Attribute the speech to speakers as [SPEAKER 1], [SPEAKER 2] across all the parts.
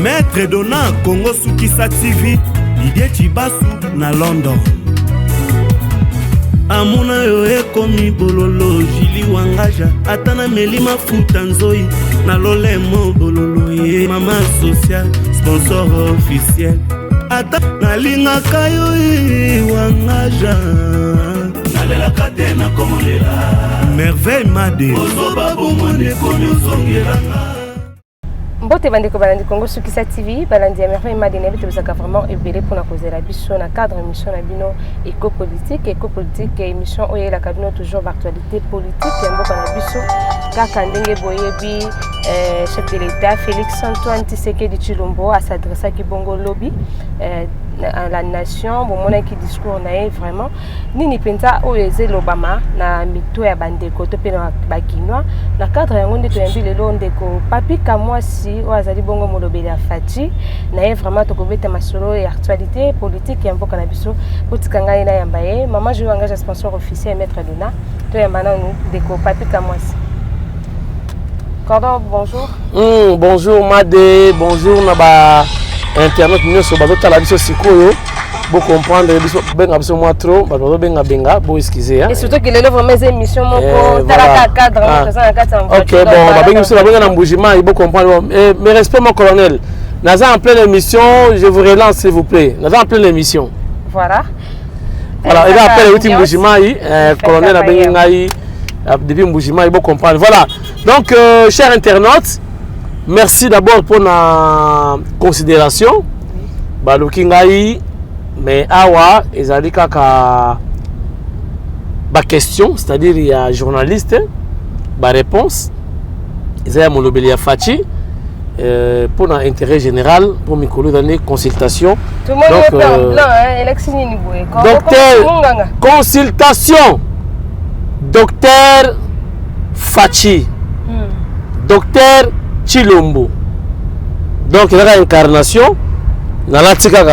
[SPEAKER 1] Maître Dona Congo Sukisa TV Didier Chibasu na London. Amuna yo ekomi bololo Jili Wangaja Atana melima futa nzoi na lolemo bololo ye Mama social sponsor officiel Ata nalinga kayo Wangaja Nalela katena komolela Merveille Made Ozoba bomone komi uzongelanga.
[SPEAKER 2] Mbote bandeko balandi Congo Sukisa TV balandi ya Merveille Made na bitu bizaka vraiment ebele pour na causer la biso na cadre émission na bino éco-politique émission oye la kabino toujours d'actualité politique ya mboka na biso kaka ndenge boyebi chef de l'État Félix Antoine Tshisekedi Tshilombo a s'adressé à Bongo Lobby à la nation bon mona qui discours na vraiment nini penza oyeze lobama na mito ya bandeko to pe na bakinois na cadre yango nde toyambi lelo ndeko Papi Kamwasi oazali bongo molobeli ya Fati na vraiment tokobeta masolo ya actualité politique ya mboka na biso potika ngai na yamba ye mama je engage sponsor officiel Maître Dona to yamba na ndeko Papi Kamwasi. Cordon, bonjour.
[SPEAKER 3] Bonjour Made, bonjour Naba Internet nous sur bazo tala biso sikoyo bo comprendre biso benga biso moi trop bazo benga bo excuser hein.
[SPEAKER 2] Et surtout que les vraiment ces émissions moko tala cadre présent na kata.
[SPEAKER 3] OK bon ba benga biso ba benga na mbujima il faut comprendre mes respects mon colonel. Naza en pleine émission, je vous relance s'il vous plaît. Naza en pleine émission.
[SPEAKER 2] Voilà.
[SPEAKER 3] Voilà, il va appeler outil mbujima colonel a benga ngai depuis mbujima il faut comprendre. Voilà. Donc chers internautes, merci d'abord pour la considération. Baluki ngai mais awa ezali kaka ba question, c'est-à-dire il y a journaliste ba réponse. Ezaya molobeli ya Fati pour l'intérêt général pour mikolo donner consultation.
[SPEAKER 2] Tout le monde est en blanc hein, élection ni boye.
[SPEAKER 3] Docteur consultation. Docteur Fati. Docteur Tshilombo. Donc il y a une incarnation dans la tika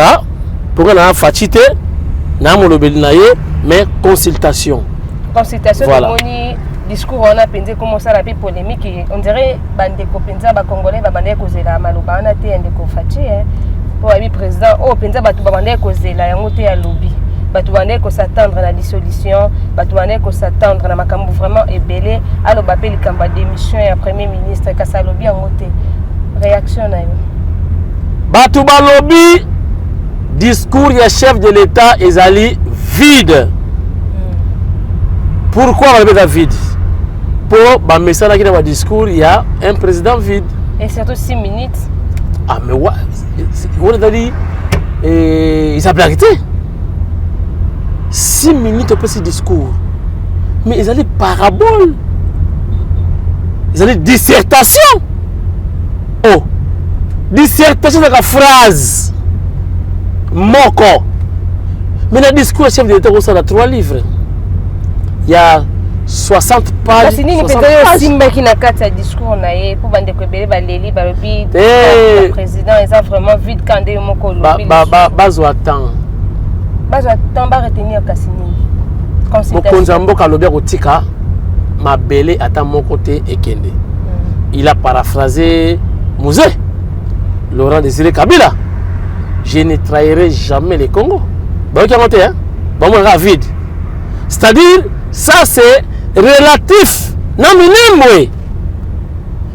[SPEAKER 3] pour que la fatite na molobeli na ye mais consultation
[SPEAKER 2] voilà. De discours on a pensé comment ça la polémique on dirait bande ko penza ba congolais ba bande ko zela maloba na te ndeko Fati hein pour ami président oh penza ba tu ba bande ko zela yango te ya lobby batu bande ko s'attendre à la dissolution batu bande ko s'attendre na makambo vraiment ebelé alo ba peli kamba démission ya premier ministre kasa lobby yango te réaction na yo
[SPEAKER 3] batu ba lobby discours ya chef de l'État ezali vide. Pourquoi on appelle ça vide? Pour ba message qui dans le discours il y a un président vide
[SPEAKER 2] et surtout 6 minutes.
[SPEAKER 3] Ah mais ouais on a dit il s'appelle arrêté 6 minutes après ce discours. Mais ils allaient parabole. Ils allaient dissertation. Oh, dissertation avec la phrase. Moko. Mais le discours chef de l'État, ça a 3 livres. Il y a 60 pages.
[SPEAKER 2] C'est une Simba qui n'a qu'à discours pour bande Kwebele Baleli Balobi. Le président est vraiment vide quand il moko lobi.
[SPEAKER 3] Bazo attend.
[SPEAKER 2] Bazo attend ba retenir Kassini.
[SPEAKER 3] Mokonza mboka lobi kotika mabele ata mon côté ekende. Il a paraphrasé Mouzé Laurent Désiré Kabila. Je ne trahirai jamais les Congo. Bon, qui a monté, hein? Bon, on est vide. C'est-à-dire, ça c'est relatif. Non, mais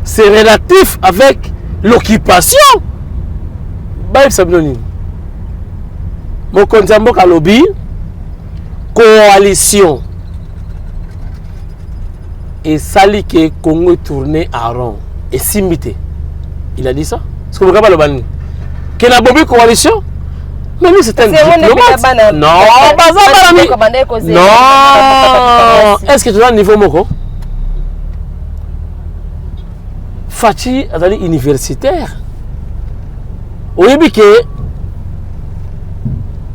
[SPEAKER 3] c'est relatif avec l'occupation. Baïf Sabloni. Mokonzambo Kalobi, coalition. Et sali que Congo est tourné à rond. Et simité. Il a dit ça? Est-ce que vous regardez le ban? Que la Bobi coalition? Mais lui c'est un diplomate. Non, non. Est-ce que tu as un niveau moko? Fati est universitaire. Oui, que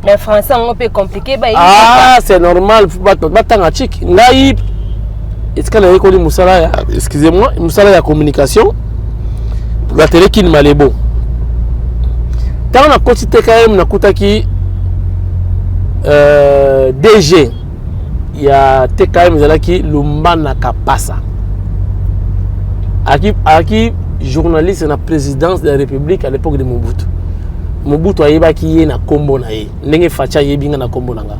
[SPEAKER 2] mais français on peut compliquer.
[SPEAKER 3] Ah, c'est normal. Est-ce qu'elle a école Moussala? Excusez-moi, Moussala la communication. La télé qui m'a les beaux. Tant on a consulté quand même, on a coupé DG. Il y a TKM qui Lumba Nakapasa. Aki journaliste na présidence de la République à l'époque de Mobutu. Mobutu ayeba ki ye na kombo na ye. Ndenge Facha yebinga na kombo nanga.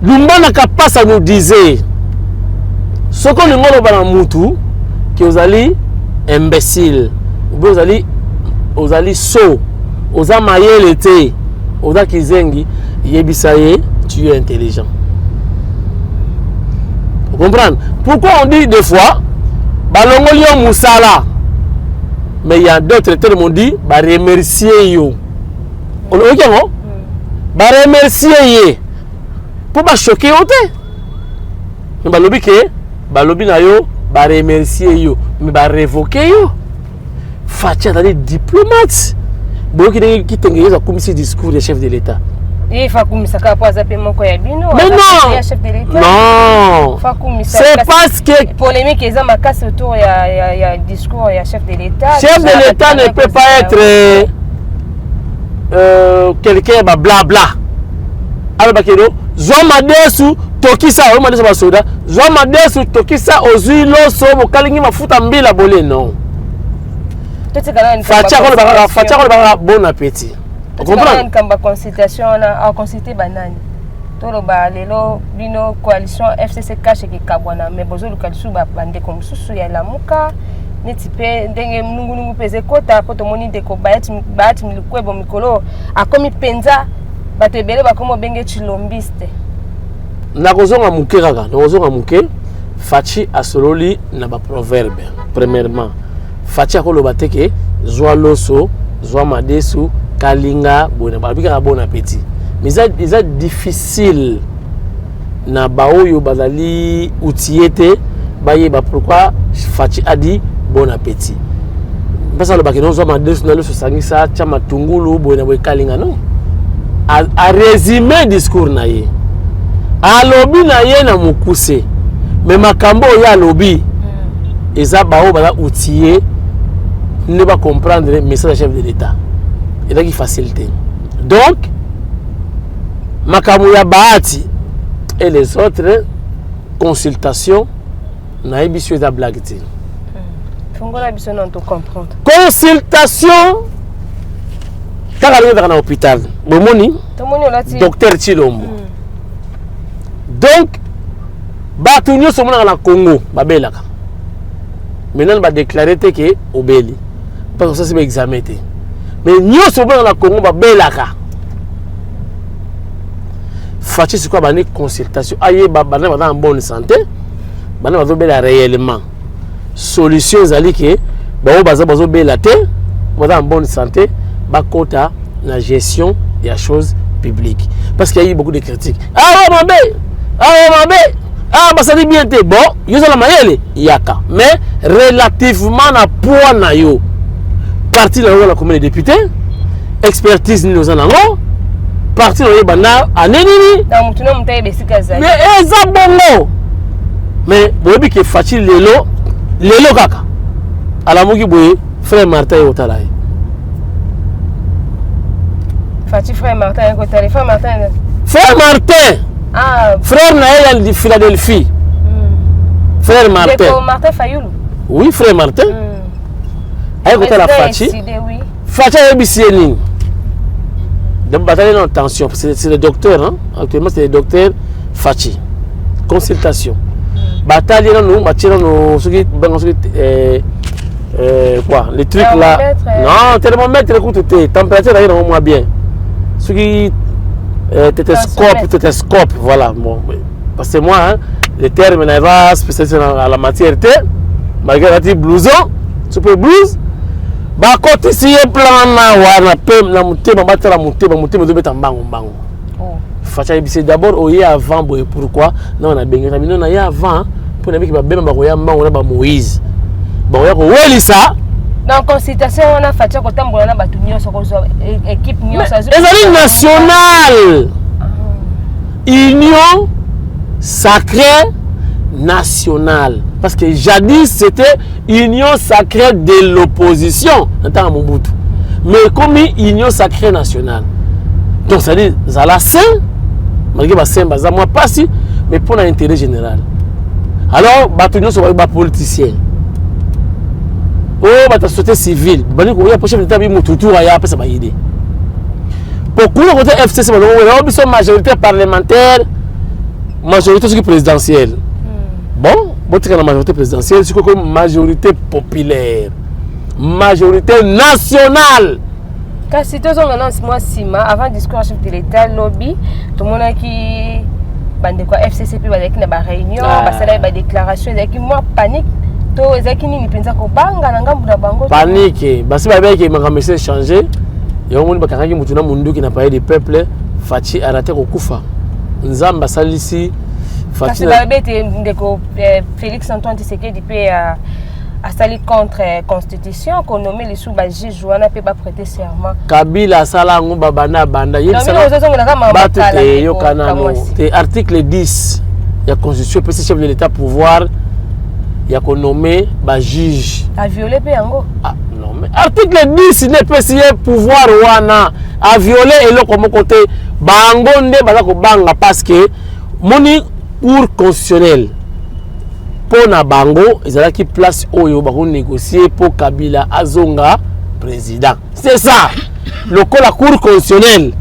[SPEAKER 3] Lumba na kapasa nous disait ce qu'on ngolo bana mutu que vous allez imbécile. Vous allez saut. Vous allez mailler l'été. Vous allez kizengi yebisaye tu es intelligent. Vous comprenez? Pourquoi on dit des fois balongolio musala, mais il y a d'autres termes on dit ba remercier yo. On ok non? Ba remercier ye. Pour ba choquer ote. Mais ba lobi ke ba lobi na yo ba remercier yo, mais ba révoquer yo. Facha d'aller diplomate. Bon qui tengeza comme si discours du chef de l'État.
[SPEAKER 2] Il faut que ça capable appeler mon koyabino.
[SPEAKER 3] Mais non.
[SPEAKER 2] Chef de l'État.
[SPEAKER 3] Non. C'est parce que
[SPEAKER 2] polémique ils ont ma casse autour il y a discours il y a chef de l'État.
[SPEAKER 3] Chef de l'État ne peut pas être quelqu'un bah blabla. Alors bakero Zomadesu tokisa o madesu basoda. Zomadesu tokisa ozuilo so bokalingi mafuta mbila bolé non. Facha ko bon appétit.
[SPEAKER 2] Vous comprenez? Comme la consultation, on a consulté banane. Tout le balelo, bino coalition FCC cache qui kabwana, mais besoin de coalition bande comme sous ya la muka, netipe ndenge mungu peze kota poto moni de ko baati mikwebo mikolo akomi penza batebele bakomo benge chilombiste.
[SPEAKER 3] Na kozonga muke kaka, na kozonga muke Fachi asololi na ba proverbe. Premièrement, Fachi akoloba teke zwa loso, zwa madesu kalinga bon appétit. Mais ça difficile na baoyo bazali outillete baye ba pourquoi Fachi a dit bon appétit. Parce que le bakino zo madesu na loso sangisa chama tungulu bona boy kalinga non. A résumer discours na ye. A lobby na ye na mukuse. Mais makambo ya lobby. Eza bao bala outillé ne pas comprendre le message du chef de l'État. Et donc il facilite. Donc makambo ya baati et les autres consultations na ebisu eza blague te.
[SPEAKER 2] Fongola biso non to comprendre.
[SPEAKER 3] Consultation kaka na hôpital. Bomoni docteur Chilombo. Donc batu nyonso mona na Congo babelaka. Maintenant ba déclarer que obeli parce que ça c'est examen te. Mais nyonso mona na Congo babelaka. Fachi c'est quoi ba consultation aye ba en bonne santé. Bana bazo bela réellement. Solution zali que ba bazo bela te, baza en bonne santé, ba kota la gestion des choses publiques. Parce qu'il y a eu beaucoup de critiques. Ah bah ça dit bien te bon, yo ça la mayele yaka. Mais relativement na poids na yo. Parti dans la commune des députés, expertise nous en avons. Parti dans les bana anenini.
[SPEAKER 2] Dans mutuna mutaye besika zali.
[SPEAKER 3] Mais eza bongo. Mais bobi ke Fachi lelo kaka. Ala mugi boye frère Martin Otalay.
[SPEAKER 2] Fachi frère Martin Otalay, frère Martin.
[SPEAKER 3] Frère Martin.
[SPEAKER 2] Ah,
[SPEAKER 3] frère Naël de Philadelphie. Frère Martin.
[SPEAKER 2] Martin Fayoulou.
[SPEAKER 3] Oui, frère Martin. Avec la Fachi. Fachi a BCN. De bataille en tension. C'est le docteur. Hein? Actuellement, c'est le docteur Fachi. Consultation. Bataille nous, quoi? Les trucs là. Non, thermomètre, écoute, température là, on moins bien. Ce qui tétéscope, voilà. Bon, parce que moi, hein, les termes va spécialisés dans la matière, malgré la petite blouson, super blouse. Bah, quand ici, il plan na pem na monter, ma battre la monter, me mettre en bango. Facha c'est d'abord au avant, pourquoi? Non, on a bien gagné, non, on a avant pour les mecs qui va bien m'avoir on a Moïse. Bon, on a ça.
[SPEAKER 2] Dans consultation, on a fait que tant on a battu équipe
[SPEAKER 3] les nationale. Union sacrée nationale. Parce que jadis c'était union sacrée de l'opposition en tant que Mobutu. Mais comme union sacrée nationale. Donc ça dit Zala Saint, malgré que Saint Baza moi pas si, mais pour l'intérêt général. Alors, Batunion sont des politiciens. Oh, la société civile. Bani ko ya chef d'état bi mututu ya pesa ba idée. Pour que côté FCC ba no sont majorité parlementaire, majorité présidentielle. Bon, votre la majorité présidentielle, c'est quoi majorité populaire, majorité nationale.
[SPEAKER 2] Car si tous on annonce moi Sima avant discours chef de l'État lobby, tout le monde qui bande quoi FCC puis avec na réunion, ba sala ba déclaration, avec moi panique.
[SPEAKER 3] Panique. Basi ba beki ma message changer. Ya omoni bakangaki mutu na mundu qui n'a pas de peuple, Fachi arate ko kufa. Nzamba salisi
[SPEAKER 2] Fachi ba beti ndeko Félix Antoine Tshisekedi pe a sali contre constitution qu'on nommé les sous ba juge wana pe ba prêter serment.
[SPEAKER 3] Kabila sala ngo babana banda yeli sala. Batete yo kanano. Te article 10 ya constitution peut chef de l'état pouvoir ya ko nommé ba juge
[SPEAKER 2] a violé pe yango.
[SPEAKER 3] Ah non mais article 10 n'est pas si pouvoir wana a violé et le comme côté bango nde baza ko banga parce que moni cour constitutionnel pour na bango ezala ki place oyo ba ko négocier pour Kabila azonga président. C'est ça. Le la cour constitutionnelle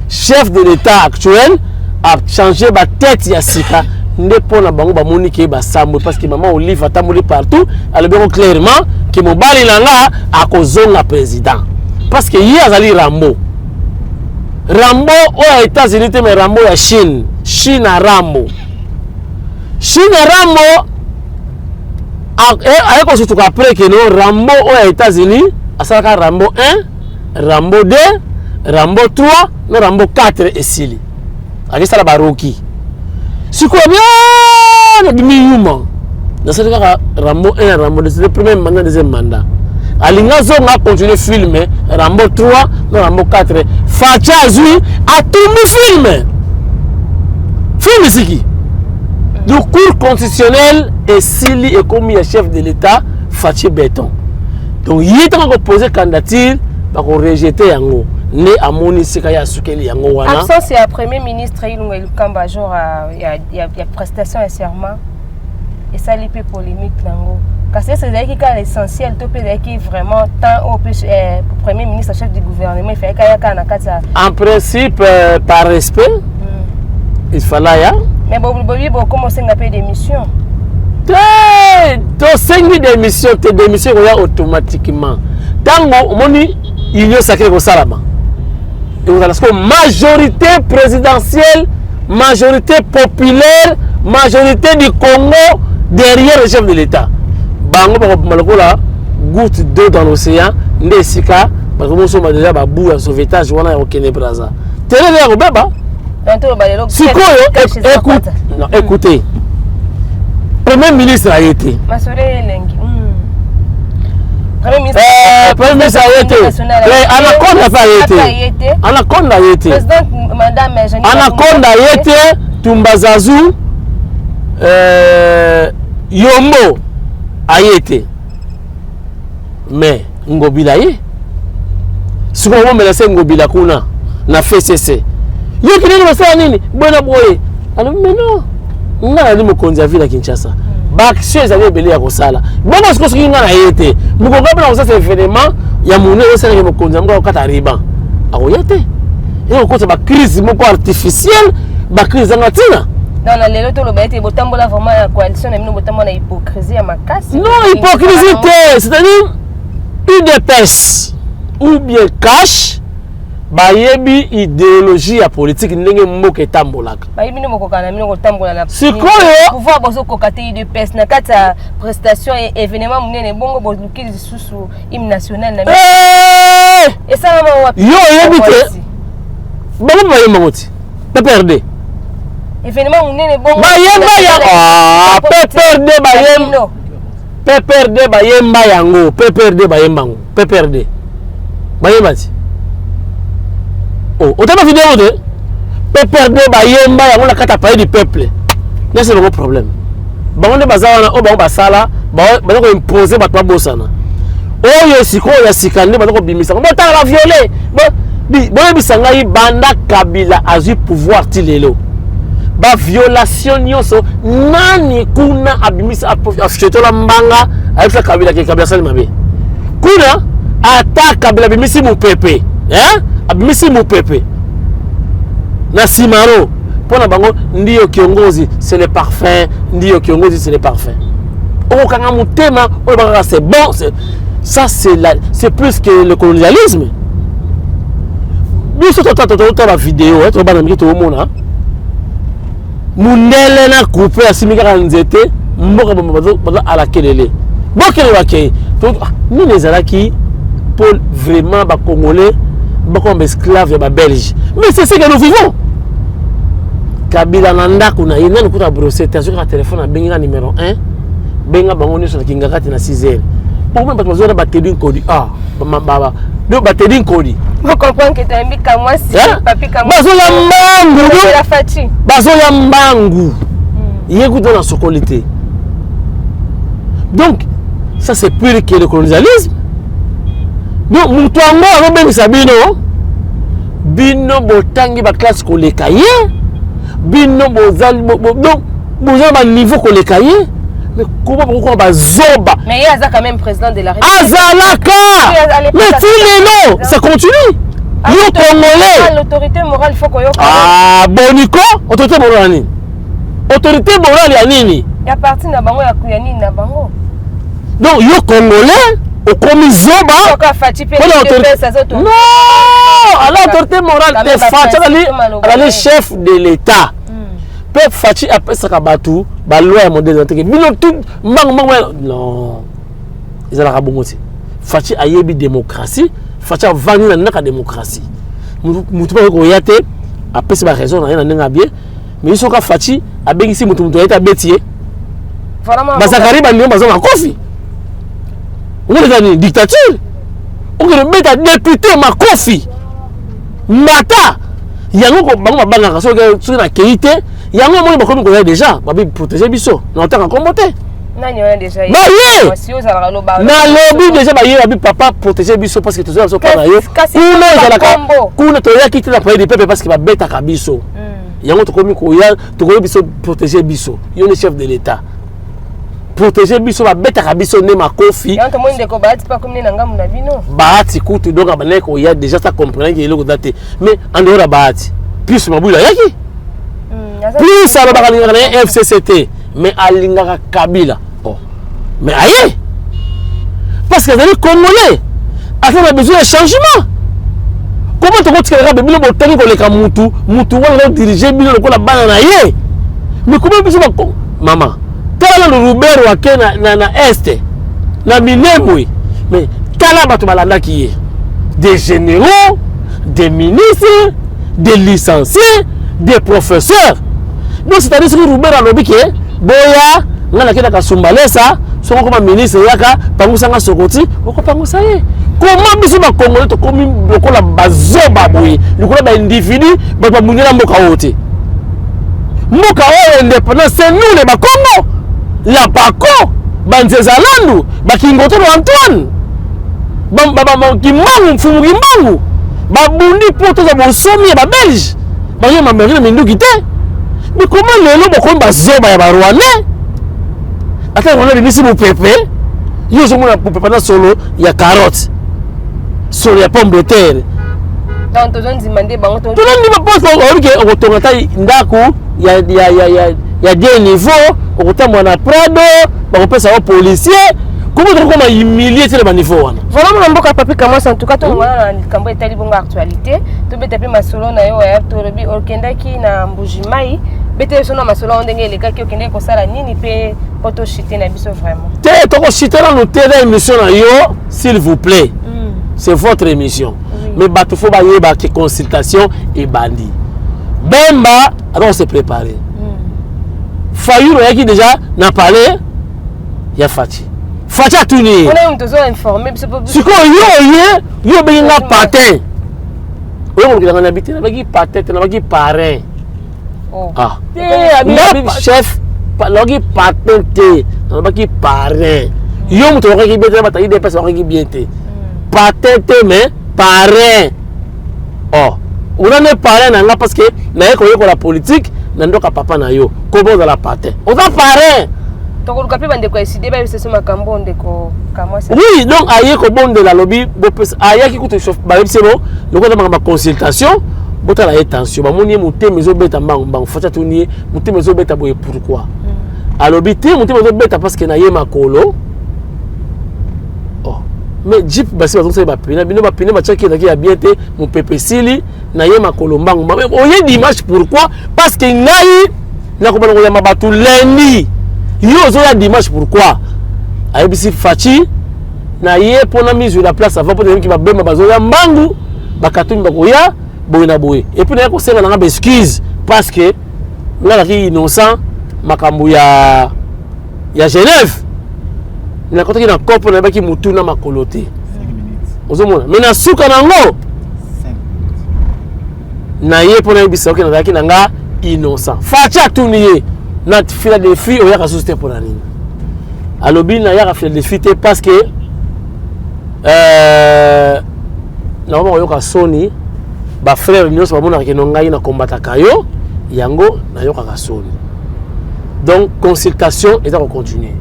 [SPEAKER 3] chef de l'état actuel a changé ba tête ya sika. Ne pona bango ba monique ba sambo parce que maman Olive atamuli partout elle bien clairement que mobali langa a kozonga président parce que hier azali Rambo aux États-Unis mais Rambo ya Chine à Rambo a ko surtout après que no Rambo aux États-Unis asaka Rambo 1 Rambo 2 Rambo 3 no Rambo 4 et sili aki sala baroki. Si quoi bien, demi humain. Dans ce cas, Rambo 1, Rambo 2, c'est le premier mandat, deuxième mandat. Alingazo a continué à filmer Rambo 3, Rambo 4. Facha Azui a tout le film. Film c'est qui? Du cours constitutionnel et Sili est commis à chef de l'État, Fachi Béton. Donc, il est en train de poser candidature, pour rejeter Yango. Né à Moni Sekaya Sukeli Yango wana.
[SPEAKER 2] Absence c'est le premier ministre Ilunga Lukamba genre il y a prestation et serment et ça l'épée polémique nango. Parce que c'est l'essentiel tout peut qui vraiment tant au premier ministre chef du gouvernement il fait kaya kana kata.
[SPEAKER 3] En principe par respect il fallait ya.
[SPEAKER 2] Mais bon commencer à payer des missions.
[SPEAKER 3] To 5 démissions tes démissions automatiquement. Tango moni union sacrée au salama. Et vous allez majorité présidentielle, majorité populaire, majorité du Congo derrière le chef de l'État. Bango Malakola goutte d'eau dans l'océan, Nesika, parce que nous sommes déjà à bout à sauvetage, on a au Kenya Braza. Télé baba. Écoutez. Premier ministre a été. Premier ministre a été. Anaconda n'a pas été. Anaconda a été. Anaconda a été. Tumbazazu. Yombo a été. Mais Ngobila ye. Si on veut me Ngobila kuna na FCC. Yo kile ni ça nini? Bona boye. Alors mais non. Ngana ni mokonzi a ville à Kinshasa. Baction ezali ebele ya kosala bona siko soki nga na yete mukongo na kosala événement ya mune osala ke mokonzi ngo okata riba akoyete et okota ba crise moko artificielle ba crise ngatina
[SPEAKER 2] dans la lelo to lo ba ete botambola vraiment ya coalition na mino botambola hypocrisie ya makasi
[SPEAKER 3] non hypocrisie c'est-à-dire une épaisse ou bien cash bayebi idéologie ya politique ndenge moko etambolaka
[SPEAKER 2] bayebi no moko kana mino kotambola na
[SPEAKER 3] sikoyo
[SPEAKER 2] pouvoir bozo kokate UDPS na kata prestation et événement munene bongo boluki lisusu hymne national na et ça mama wapi
[SPEAKER 3] yo yebite bongo bayemba ngoti PPRD
[SPEAKER 2] événement munene bongo
[SPEAKER 3] bayemba ya PPRD bayemba yango PPRD bayemba ngo PPRD bayemba ti autant de vidéos de PPRD bayemba yango na kata pays du peuple. C'est le problème. Bango bazawana o bango basala ba ko imposer ba to bosana. Oyo siko ya sikande ba ko bimisa. Ba ta la violer. Bo bisanga yi banda Kabila azu pouvoir ti lelo. ba violation nyonso nani kuna abimisa afchetola mbanga avec Kabila ke Kabila sali mabe kuna ata Kabila abimisi mupepe abimisi mupepe na simaro pona bango ndiyo kiongozi c'est le parfum ndiyo kiongozi c'est le parfum okanga mutema o c'est bon ça c'est plus que le colonialisme biso tota la vidéo to bana miki to mona mundele na couper asimika ka nzete mboka bazo ala kelele bokele bakei to ni les alaki pour vraiment ba congolais ba comme esclaves ba belge mais c'est ce que nous vivons Kabila nanda kuna yena nikuta brosser tazo ka téléphone na benga numéro 1 benga bango ni so kinga kati na 6h pour même pas besoin de battre d'une code baba de battre d'une code
[SPEAKER 2] vous comprenez que tu as mis comme moi si papi comme moi
[SPEAKER 3] bazo ya mbangu
[SPEAKER 2] la fati
[SPEAKER 3] bazo ya mbangu yekuta na sokolité donc ça c'est pire que le colonialisme donc mutu ango arobengisa bino botangi ba classe koleka ye bino bozali donc bozali ba niveau koleka ye mais comment pourquoi bazoba
[SPEAKER 2] mais il y a quand même président de la République
[SPEAKER 3] azalaka mais tous les noms ça continue yo congolais
[SPEAKER 2] l'autorité morale faut qu'on
[SPEAKER 3] boniko autorité morale nini autorité morale ya nini
[SPEAKER 2] ya parti na bango ya kuyani na bango
[SPEAKER 3] donc yo congolais okomi zoba non à l'autorité morale te Fachi ali chef de l'état pe Fachi apesaka batu ba loi ya modèle teke bino tout mbang non ezala kabongo ti Fachi ayebi démocratie Fachi avandi na naka démocratie mutu ba ko yate apesa ba raison na ndenge bien mais isoka Fachi abengisi mutu yate abetie
[SPEAKER 2] vraiment
[SPEAKER 3] basakari ba ndio bazoma kofi on est dans une dictature on veut mettre député makofi mata yango ko bango banga so na keité yango mo ba komi ko déjà ba bi protéger biso na otaka kombote
[SPEAKER 2] nani on déjà
[SPEAKER 3] ba ye
[SPEAKER 2] si oza la loba
[SPEAKER 3] na lobi déjà ba ye ba bi papa protéger biso parce que tozo so para yo kuna ezala ka kuna to ya kiti na pays du peuple parce que ba beta ka biso yango to komi ko ya to komi biso protéger biso yo le chef de l'état protéger biso ba beta ka biso ne makofi
[SPEAKER 2] yango mo ndeko ba ati pa comme na ngamu na bino
[SPEAKER 3] baati kutu donc abane ko ya déjà ça comprendre que eloko date mais en dehors baati plus mabula yaki plus ala bakalinga na FCCT mais alingaka Kabila mais aye parce que les Congolais a besoin de changement comment tu peux tirer bébé le tangi ko leka mutu wala diriger bino ko la bana na ye mais comment biso ba maman tala le Robert wa Kenya na est na Minembwe mais tala bato balanda qui est des généraux des ministres des licenciés des professeurs donc c'est-à-dire que Robert alobi ke boya ngana kenda kasumbalesa soko comme ministre yaka pangusanga sokoti oko pangusa ye comment biso ba Congolais to komi lokola bazoba boye lokola ba individu ba munela mboka wote mboka oyo indépendance c'est nous les Bakongo la Bako banzeza landu bakingoto Antoine kimbangu mfumu kimbangu babundi poto za bosomi ba belge baye mamerina minduki te mais comment lelo bokomi bazoba ya barwandais ata on a bimisi mupepe yo zo mona mupepe na solo ya carotte solo ya pomme de terre
[SPEAKER 2] donc tozo ndimande bango to
[SPEAKER 3] ndima poste o okotonga tai ndaku ya des niveaux okotamwa na Prado bakopesa au policier comment on comment humilier tele ba niveau wana
[SPEAKER 2] vraiment mboka papi kama en tout cas to ngwana na kambo etali bongo actualité to beta pe masolo na yo ya to lobi okendaki na Mbujimai bete so na masolo ndenge lekaki okende ko sala nini pe poto chiter na biso vraiment
[SPEAKER 3] te to ko chiter na tele émission na yo s'il vous plaît c'est votre émission mais bato faut ba yeba que consultation et bandi Bemba alors se préparer Fayulu yaki déjà n'a parlé ya Fachi Facha tuni.
[SPEAKER 2] On est tous informés.
[SPEAKER 3] Si quoi yo benga patin. On a habité avec patin, avec parrain. Ah. Chef, logi patin te, avec parrain. Yo muto qui bien bataille des personnes qui bien te. Patin te mais parrain. Oh. On a parrain parce que na ko la politique nandoka papa na yo kobo za la patin oza parrain
[SPEAKER 2] tokoluka pe bandeko eside ba yose makambo ndeko kamwasa
[SPEAKER 3] oui donc aye ko bondela lobi bopesa ayaki kutu chef ba yebisebo lokola ba consultation botala attention ba moni mutema ezobeta mbango facha tuni mutema ezobeta boye pourquoi alobi te mutema ezobeta parce que na ye makolo oh mais jeep basi bazonsa ba pina bino ba pina ba tchaki na ki ya bien te mon pepesili na ye makolo mbango mais oye dimanche pourquoi parce que ngai na ko bana ko ya mabatu lundi yo zoya dimanche pourquoi ayebisi fachi na ye pona mise la place avant pour ki ba bema bazoya mbangu bakatumi bakoya boye na boye et puis na ko senga na ba excuse parce que ngala ki innocent makambo ya Genève na kotaki na kopo na baki mutu na makolote 5 minutes ozomona mais na suka nango 5 na ye pona yebisa ok na daki na nga innocent facha tuniye na Philadelphie o yaka société pour la nini alobi na yaka Philadelphie te parce que na mama yoka soni ba frère nyonso bamona ke no ngai na combattre kayo yango na yoka ka soni donc consultation est à continuer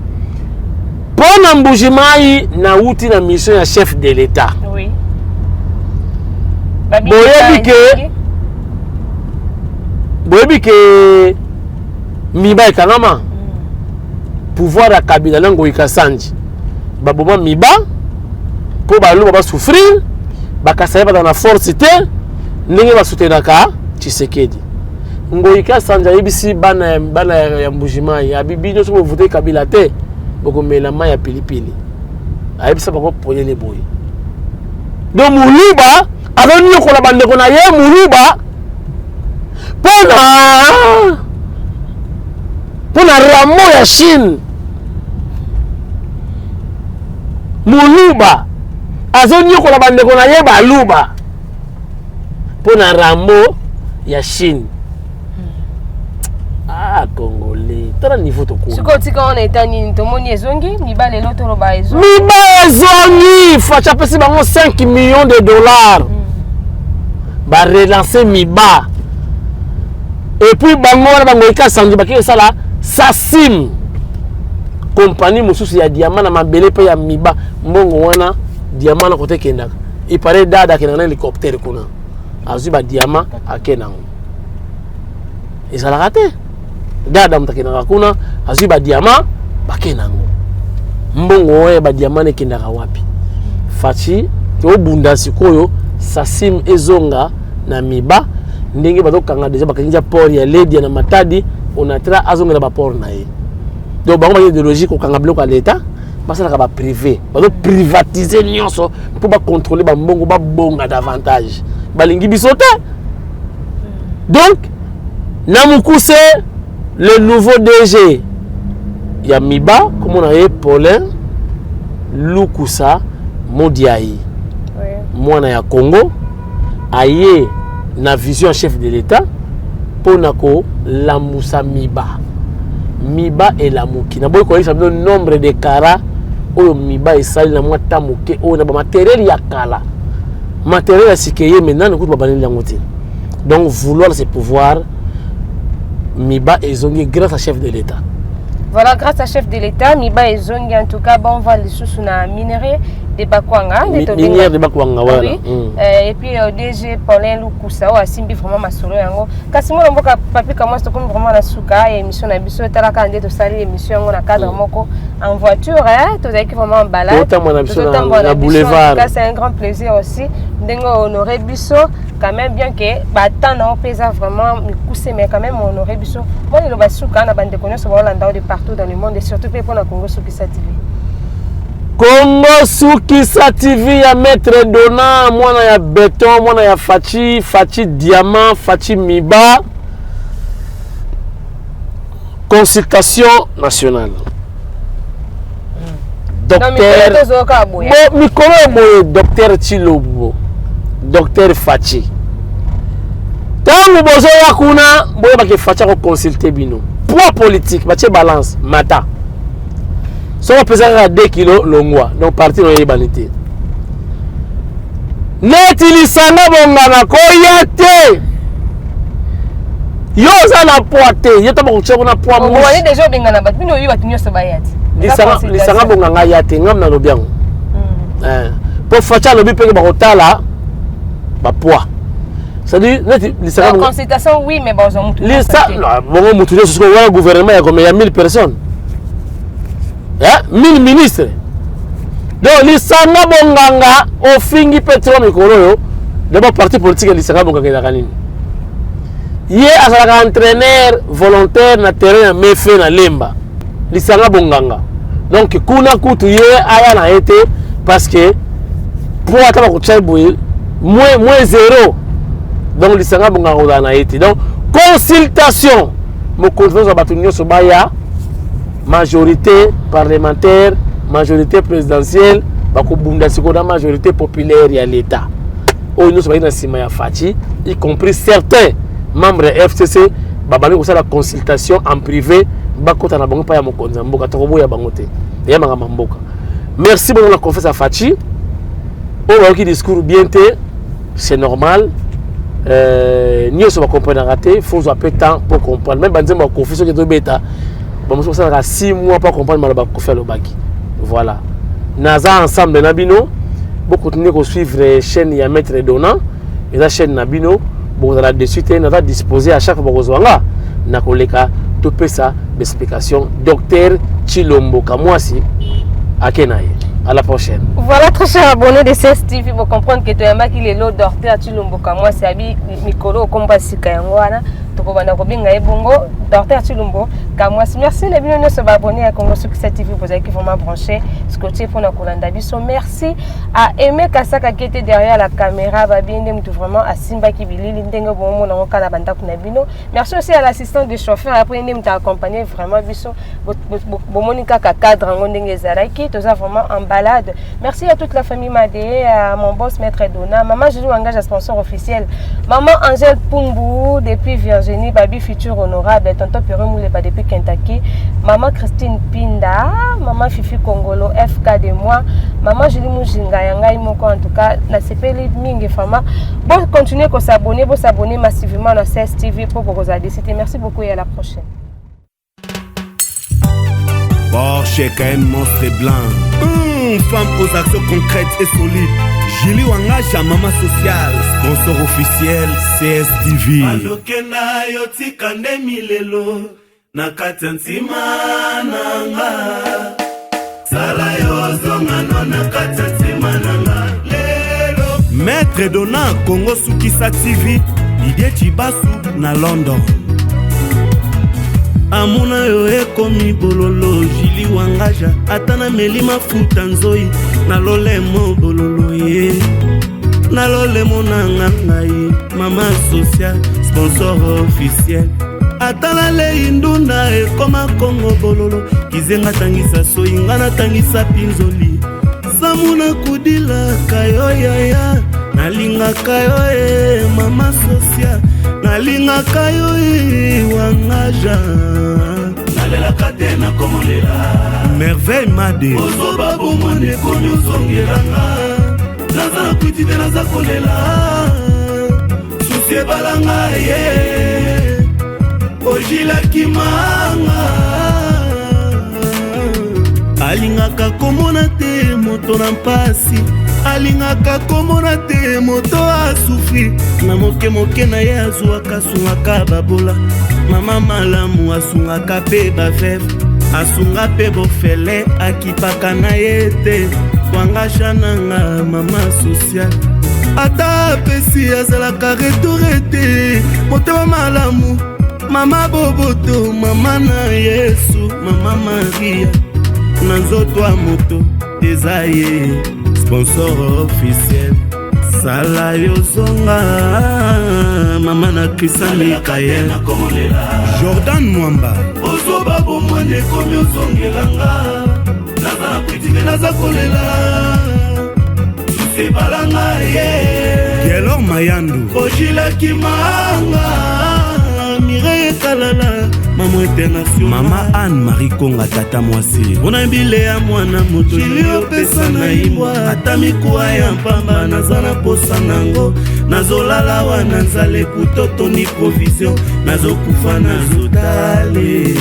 [SPEAKER 3] pour na mbujimai na uti na mission ya chef de l'état
[SPEAKER 2] oui
[SPEAKER 3] boyebi ke miba ekangama pouvoir ya kabila nango ikasanji baboma miba po baluba basouffrir bakasaya bata na force te ndenge basoutenaka Tshisekedi ngoyika sanja yebisi bana ya mbujimai abibi nyonso bovote kabila te bokomela mai ya pilipili ayebisa bango poyele boye donc muluba azonyokola bandeko na ye muluba pona ramo ya Chine muluba azonyokola bandeko na ye baluba pona ramo ya Chine Congolais tala niveau to ko
[SPEAKER 2] siko tika on etani tomoni ezongi miba lelo to ba ezongi
[SPEAKER 3] miba ezongi facha pesi bango 5 millions de dollars ba relancer miba et puis bango na bango ikasanji bakike sala Sasim compagnie mosusu ya diamant na mabele pe ya miba mbongo wana diamant na kote kendaka il paraît dada ke na hélicoptère kuna azu ba diamant akenango ezalaka te dada mutakenaka kuna azu ba diamant bakenango mbongo oyo ba diamant ekendaka wapi fachi to bunda sikoyo Sasim ezonga na miba ndenge bazokanga deja bakanija port ya Lady na Matadi onatra azongela ba port na ye donc bango ba idéologie ko kanga bloc à l'état basalaka ba privé bazo privatiser nyonso pour ba contrôler ba mbongo ba bonga davantage balingi bisote donc namukuse le nouveau DG ya miba comme on a Paulin Lukusa Modiayi mwana ya Congo aye na vision chef de l'état pour nako lamusa miba et la muki na boy ko isa le nombre de kara oyo miba esali na mwata muke oyo na ba matériel ya kala matériel ya sikeye maintenant ko ba baneli yango te donc vouloir ce pouvoir miba ezongi grâce à chef de l'état.
[SPEAKER 2] Voilà, grâce à chef de l'État, Miba et Zongi, en tout cas, bon, on va les sous na minerai de Bakwanga.
[SPEAKER 3] Minière de Bakwanga, voilà.
[SPEAKER 2] Oui. Et puis, DG Paulin Lukusa, a simbi vraiment ma solo yango. Kasi moi, on voit papi comme moi, c'est comme vraiment la souka, émission na biso, tala kande to sali émission, on a cadre moko en voiture, hein, tout ça qui vraiment en balade.
[SPEAKER 3] Tout na boulevard.
[SPEAKER 2] C'est un grand plaisir aussi. Dengo honoré biso, quand même, bien que, bah, tant on pèse vraiment, mais quand même, honoré biso. Moi, il y a souka, na bande connaître, on l'a de partout dans le monde et surtout pour la Congo Sukisa TV.
[SPEAKER 3] Congo Sukisa TV ya maître Dona, mwana ya béton, mwana ya Fachi diamant, Fachi miba. Consultation nationale. Docteur Docteur Chilobo, Docteur Fachi. Tango bozo ya kuna boye ba ke Fachi ko consulter bino. Poids politique, bah, balance, mata. Si on pèse à 2 kilos, longwa, donc parti dans les banités. Netilisanga bongana koyate. Yo ça na poité, yo taba ko tsheko na poa
[SPEAKER 2] mo. On est déjà benga na bat, bino yo batinyo so bayati.
[SPEAKER 3] Lisanga bonganga yate ngam na lobiango. Pour facha lobi pe ba kotala ba poa. C'est-à-dire lisanga
[SPEAKER 2] consultation oui mais bon mutu.
[SPEAKER 3] Lisanga bon mutu so ko wala gouvernement ya comme il y a 1000 personnes. 1000 ministres. Donc lisanga bonganga ofingi pétrole mikolo yo. D'abord parti politique lisanga bonganga ya kanini. Yé azalaka entraîneur volontaire na terrain mais fait na lemba. Lisanga bonganga. Donc kuna kutu yé aya na été parce que pour ataba ko tshaiboye moins 0. Donc lisanga bonganga na été. Donc consultation mo confiance à batunyo so baya majorité parlementaire, majorité présidentielle, bako bunda siko na majorité populaire ya l'état. O nous so na sima ya Fachi, y compris certains membres de FCC, babali ko la consultation en privé, bakota na bango pa ya mokonza mboka tokobo ya bangote. Ya mangama mboka. Merci pour la confiance à Fachi. O qui discours bien té, c'est normal. Nous sommes comprendre raté, il faut un peu de temps pour comprendre. Même si on a confiance que bêta, bon, ça va 6 mois pour comprendre mal ko faire le baki. Voilà. Naza ensemble de Nabino, beaucoup continuer à suivre la chaîne ya Maître Dona, et la chaîne Nabino, bon la dessus on va disposer à chaque fois que là, na koleka tout ça d'explication docteur Chilombo Kamwasi à Kenaye. À la prochaine.
[SPEAKER 2] Voilà, très chers abonnés de CSTV, vous comprenez que tu as marqué les lots docteur Chilombo Kamwasi, c'est Abi Mikolo Komba Sikayangwana. Docteur Chilombo Kamwasi. Merci les abonnés de s'abonner à Congo Success TV. Vous avez vraiment branché ce côté pour nous Kolanda Biso. Merci à Aimé Kasaka qui était derrière la caméra. Vraiment à Simba Kibili. Merci aussi à l'assistant du chauffeur. Après, nous avons accompagné vraiment Biso. Monika Kakadre qui est vraiment en balade. Merci à toute la famille Madé, à mon boss Maître Dona. Maman Julie engage à sponsor officiel. Maman Angèle Pumbu depuis Virginie, Babi Futur Honorable, Tonton Pierre Mouleba depuis Kentucky, Maman Christine Pinda, Maman Fifi Congolo, FK de moi, Maman Julie Moujinga, Yangai Moko, en tout cas, la CPL Mingue Fama. Bon, continuez à s'abonner, bon s'abonner massivement à CSTV pour vous aider. Merci beaucoup et à la prochaine.
[SPEAKER 1] Porsche Cayenne monstre blanc. Femme aux actions concrètes et solides. Julie Wangaja, maman sociale, sponsor officiel CSTV. Alokena yotika ndemilelo nakati ntima nanga. Sala yozonga no nakati ntima nanga lelo. Maître Dona Congo Sukisa TV, Didier Chibasu na London. Amuna yo ekomi bololo Julie Wangaja atana melima futa nzoi na lolemo bololo ye na lolemo nanga mama social sponsor officiel atana le indunda ekoma Congo bololo kizenga tangisa soi ngana tangisa pinzoli samuna kudila kayo yaya nalinga kayo mama social nalinga kayo Wangaja nalela katena komolela merveille Madé ozoba bomone konyo zongelanga naza kwitite naza kolela susie balanga ye ojila kimanga alingaka komona te moto na mpasi alingaka komona te moto asufri na moke na ye azwaka asungaka babola mama malamu asungaka pe baveve asunga pe bofele akipaka na ye te Wangaja nanga mama social ata pesi azalaka retour te motema malamu mama boboto mama na Yesu mama Maria na nzoto ya moto eza ye sponsor officiel sala yozonga mama na Krisani Kayena Jordan Mwamba ozoba bomone komi ozongelanga naza kwitike naza kolela sebalanga ye Gelor Mayandu ojila kimanga mire kalala Maman international Mama Anne-Marie Konga tata mwasi Ona mbile ya mwana moto Jilio pesa na imbwa Ata mikuwa ya mpamba Nazana posa nango Nazolala wana nzale Kutoto ni provision Nazokufa nazotale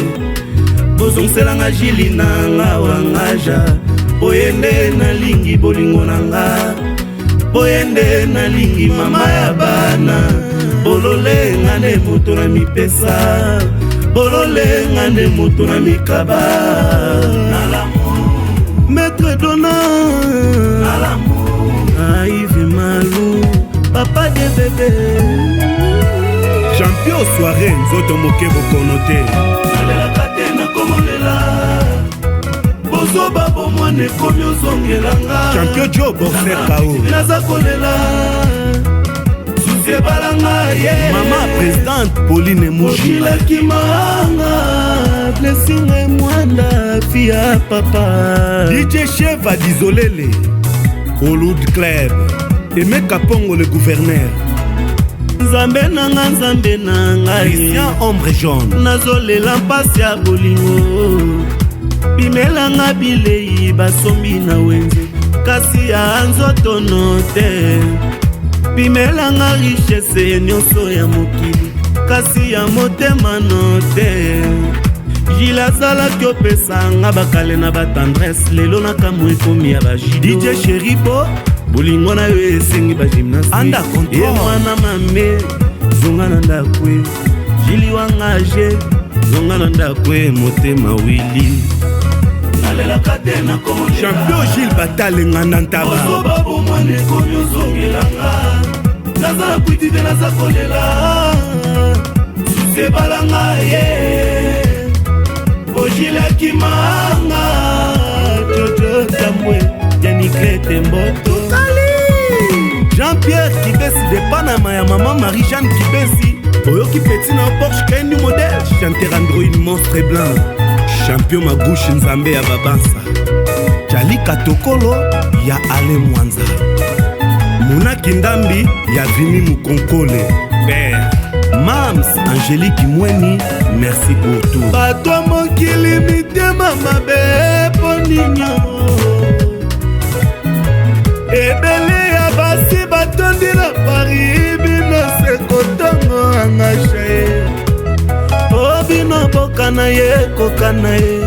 [SPEAKER 1] Bozongselanga jili nanga wangaja Boyende na lingi bolingo nanga Boyende na lingi mama ya bana Bolole ngane moto na mipesa Bolole ngane moto na mikaba Maître Dona Aïve Malou Papa de bébé Champion soirée Nzoto moke bokonote Nalela katena komolela Bozoba bomwane komi ozongelanga Champion Joe Boxer Kao Naza kolela Suzie balanga ye Mama présidente Pauline Moujila Kimanga Blessing et mwanda Fia papa DJ Chef a d'isolele Hollywood Club Aimé Kapongo le gouverneur Nzambe nanga Christian Ombre Jaune Nazolela mpasi ya bolingo Bimelanga bilei basombi na wenze Kasi ya nzoto note Bimelanga richesse nyonso ya mokili Kasi ya motema note Jila zala kiopesanga bakale na batendresse Lelo na kamwe komi ya bajido DJ Cheripo Bolingo na yo esengi bagymnastique Anda control Ye mwana mame Zonga na ndakwe Jili wangaje Zonga na ndakwe motema wili Champion Gilles Batale ngana ntaba Ozoba bomwane komi ozongelanga Nazala kuitite naza kolela Suse balanga ye Ojila kimanga Jojo tamwe Yaniklete mboto Jean-Pierre Kibesi de Panama ya maman Marie-Jeanne Kibesi Oyoki petit na Porsche Cayenne du modèle Chanteur Android monstre blanc Champion Magouche Nzambe ya Babansa Jalika Tokolo ya Ale Mwanza Muna Kindambi ya Vini Mukonkole Père Mams Angélique Mweni merci pour tout Bato mokili mitema mabe poninyo Ebele ya basi batondi na Paris Bino sekotongo angache Obino boka na ye koka na ye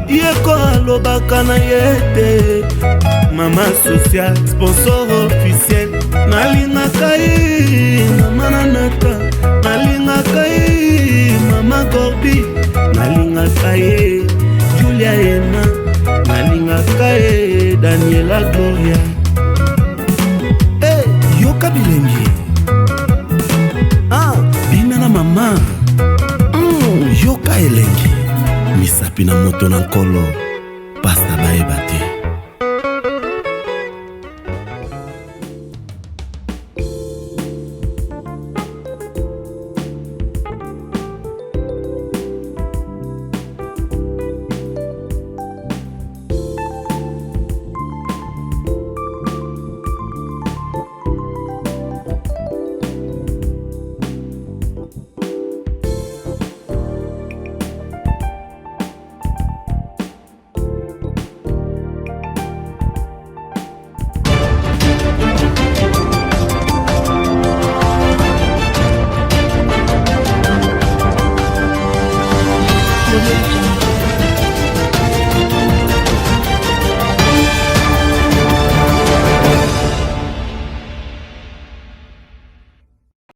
[SPEAKER 1] Yeko alobaka na ye te Mama social, sponsor officiel Nalingaka ye, mama nanata Nalingaka ye, mama Gorbi Nalingaka ye, Julia Ena Nalingaka ye, Daniela Gloria Hey, yoka bilengi Ah, bina na mama Yoka elengi Misapi na moto na nkolo Pasta baeba